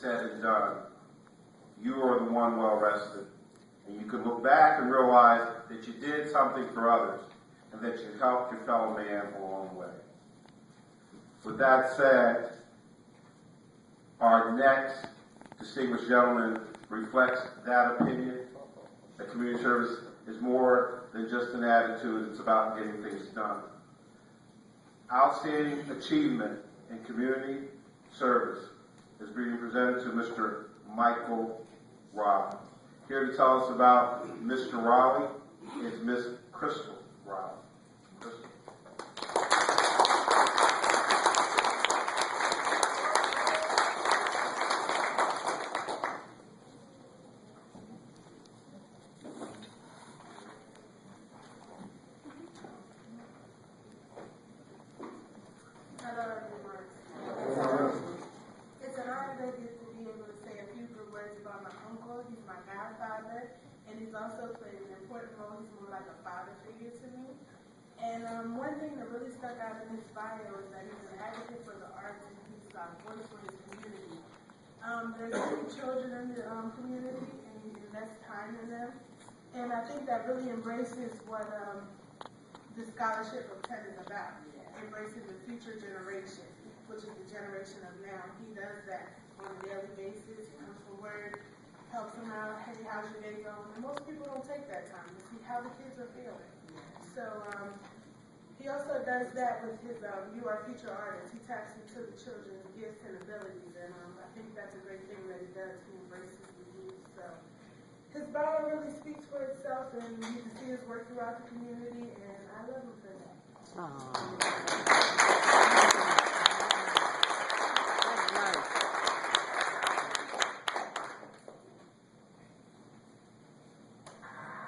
said and done, you are the one well rested. And you can look back and realize that you did something for others and that you helped your fellow man along the way. With that said, our next distinguished gentleman reflects that opinion. That community service is more than just an attitude, it's about getting things done. Outstanding achievement in community service is being presented to Mr. Michael Raleigh. Here to tell us about Mr. Raleigh is Miss Crystal Raleigh. Crystal. Hello, everyone. It's an honor to be able to say a few good words about my uncle. He's my godfather, and he's also played an important role. He's more like a father figure to me. And one thing that really stuck out in his bio is that he's an advocate for the arts and he's a voice for his community. There's many children in the community, and he invests time in them. And I think that really embraces what the scholarship of TED is about. Embracing the future generation, which is the generation of now. He does that on a daily basis. He comes for work, helps them out. Hey, how's your day going? And most people don't take that time to see how the kids are feeling. So he also does that with his You Are Future Artists. He taps into the children's gifts and abilities, and I think that's a great thing that he does. He embraces the youth. So his bio really speaks for itself, and you can see his work throughout the community, and I love him for that.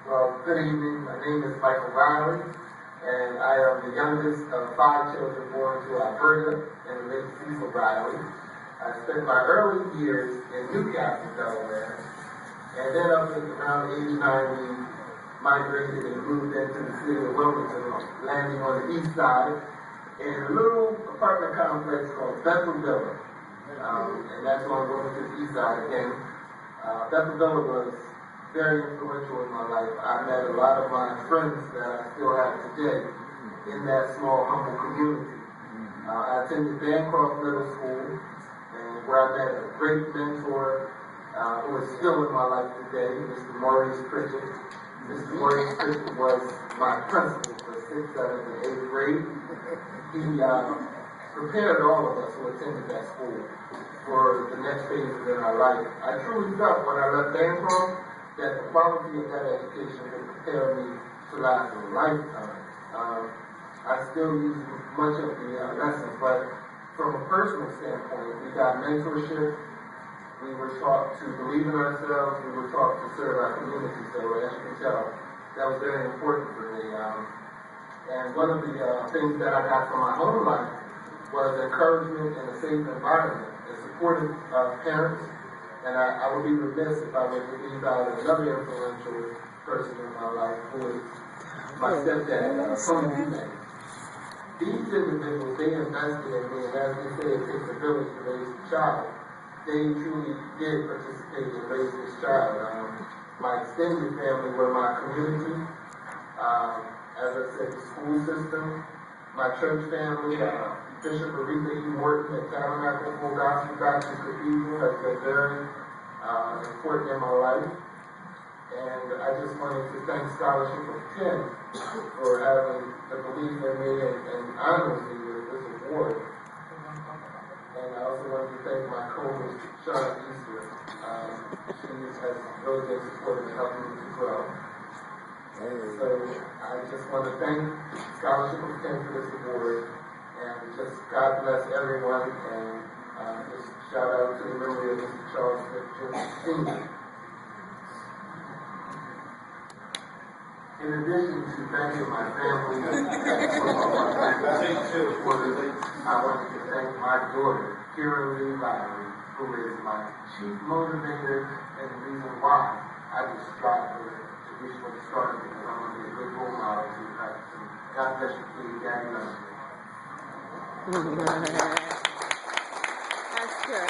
Well, good evening. My name is Michael Riley, and I am the youngest of 5 children born to Alberta and late Cecil Riley. I spent my early years in Newcastle, Delaware, and then up at around age 9, we migrated and moved into the city of Wilmington, landing on the east side in a little apartment complex called Bethel Villa. And that's on going to the east side again. Bethel Villa was very influential in my life. I met a lot of my friends that I still have today in that small, humble community. I attended Bancroft Middle School, and where I met a great mentor who is still in my life today, Mr. Maurice Pritchett. Mr. Maurice Pritchett was my principal for 6th, 7th, and 8th grade. He prepared all of us who attended that school for the next phases in our life. I truly felt when I left Bancroft that the quality of that education would prepare me to last a lifetime. I still use much of the lessons, but from a personal standpoint, we got mentorship. We were taught to believe in ourselves. We were taught to serve our community. So as you can tell, that was very important for me. And one of the things that I got from my own life was encouragement in a safe environment and supportive parents. And I would be remiss if I were to leave out another influential person in my life, who is my stepdad, Tony Eubank. These individuals, they invested in me, and as they say, it takes a village to raise a child. They truly did participate in raising this child. My extended family were my community. As I said, the school system, my church family, Bishop Aretha E. Morton at Tabernacle Full Gospel Baptist Cathedral has been very important in my life. And I just wanted to thank Scholarship of 10 for having the belief in me and honoring me with this award. And I also want to thank my co-host, Sean Easter. She has really been supportive and helping me to grow. So I just want to thank Scholarship of 10 for this award. And just God bless everyone. And just shout out to the memory of Mr. Charles Smith Sr. In addition to thanking my family and I wanted to thank my daughter, Kira Lee Lowry, who is my chief motivator and the reason why I just strive to reach for the stars, because I want to be a good role model to practice. God bless you, please. Daddy loves you. That's good.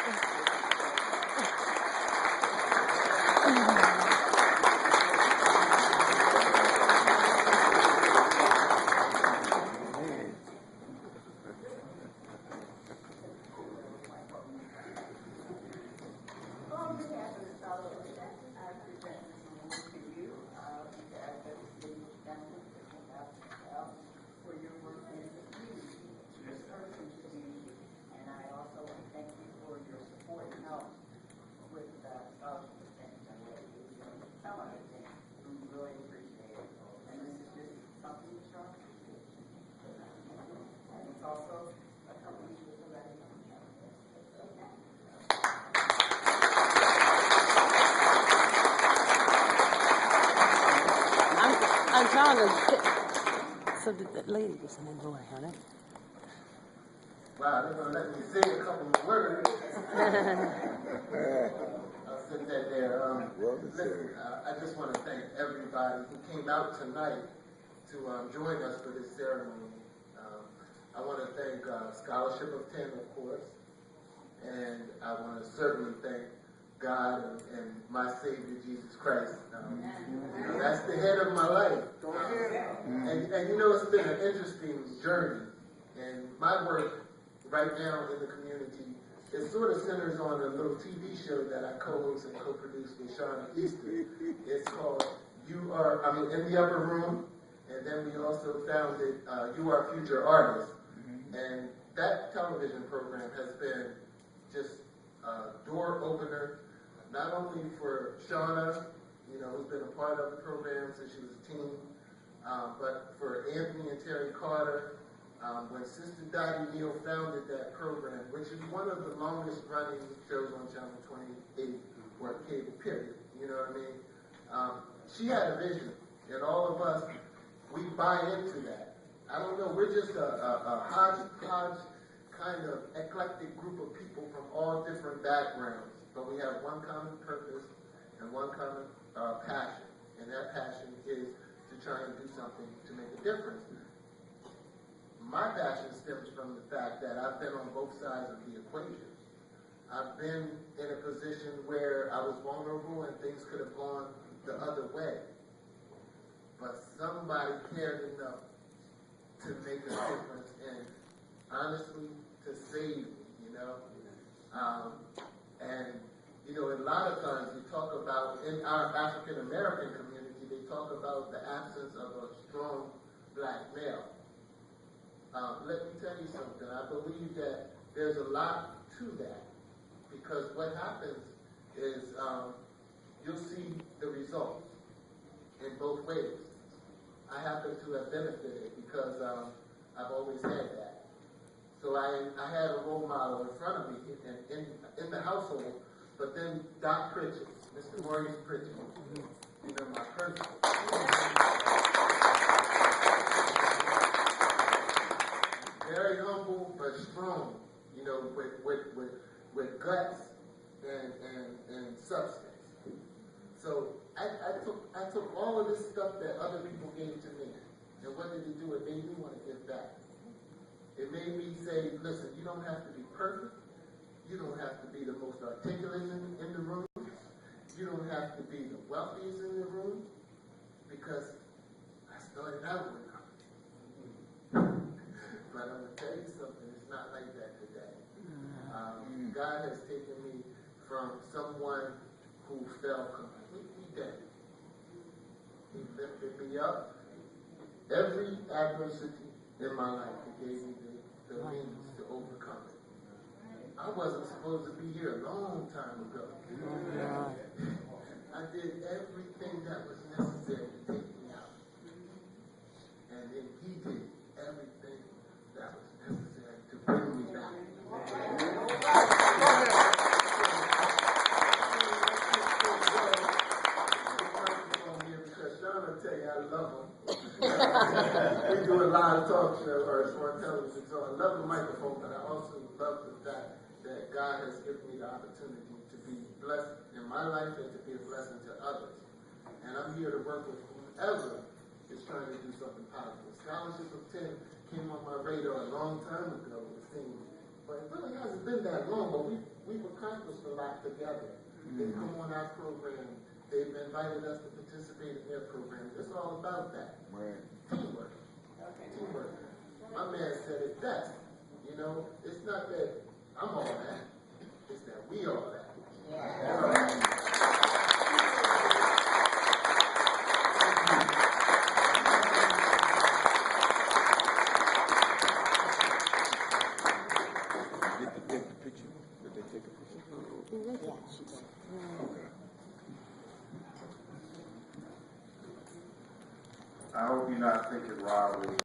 Shauna, so the lady was in the door, honey. Wow, they're gonna let me sing a couple of words. I'll sit that there. Listen, I just want to thank everybody who came out tonight to join us for this ceremony. I want to thank Scholarship of 10, of course, and I want to certainly thank God and my Savior, Jesus Christ. You know, that's the head of my life. And you know, it's been an interesting journey. And my work right now in the community, it sort of centers on a little TV show that I co-host and co-produce with Shauna Easton. It's called In the Upper Room, and then we also founded You Are Future Artists. And that television program has been just a door opener, not only for Shauna, you know, who's been a part of the program since she was a teen, but for Anthony and Terry Carter. When Sister Dottie Neal founded that program, which is one of the longest running shows on Channel 28 or cable period, you know what I mean? She had a vision, and all of us, we buy into that. I don't know, we're just a hodgepodge kind of eclectic group of people from all different backgrounds, but we have one common purpose and one common passion, and that passion is to try and do something to make a difference. My passion stems from the fact that I've been on both sides of the equation. I've been in a position where I was vulnerable and things could have gone the other way. But somebody cared enough to make a difference and honestly to save me, you know? And, you know, a lot of times we talk about, in our African American community, they talk about the absence of a strong black male. Let me tell you something. I believe that there's a lot to that, because what happens is you'll see the results in both ways. I happen to have benefited because I've always had that. So I had a role model in front of me in the household, but then Doc Pritchett, Mr. Maurice Pritchett, you know, my person. Very humble but strong, you know, with guts and substance. So I took all of this stuff that other people gave to me, and what did it do? It made me want to give back. It made me say, listen, you don't have to be perfect. You don't have to be the most articulate in the room. You don't have to be the wealthiest in the room, because I started out with nothing. But I'm going to tell you something, it's not like that today. God has taken me from someone who fell completely dead. He lifted me up. Every adversity in my life, He gave me the means to overcome it. I wasn't supposed to be here a long time ago. I did everything that was necessary to take me out. And then He did everything that was necessary to bring me back. Because Sean will tell you I love him. We do a live talk show or it's on television, so I love the microphone, but I also love the fact that God has given me the opportunity to be blessed in my life and to be a blessing to others. And I'm here to work with whoever is trying to do something positive. Scholarship of 10 came on my radar a long time ago, it seems. But it really hasn't been that long, but we've accomplished a lot together. They've come on our program. They've invited us to participate in their program. It's all about that. Right. Teamwork. Teamwork. My man said it best. You know, it's not that I'm all that. It's that we all that. Did they take a picture? Did they take a picture? I hope you're not thinking robbery.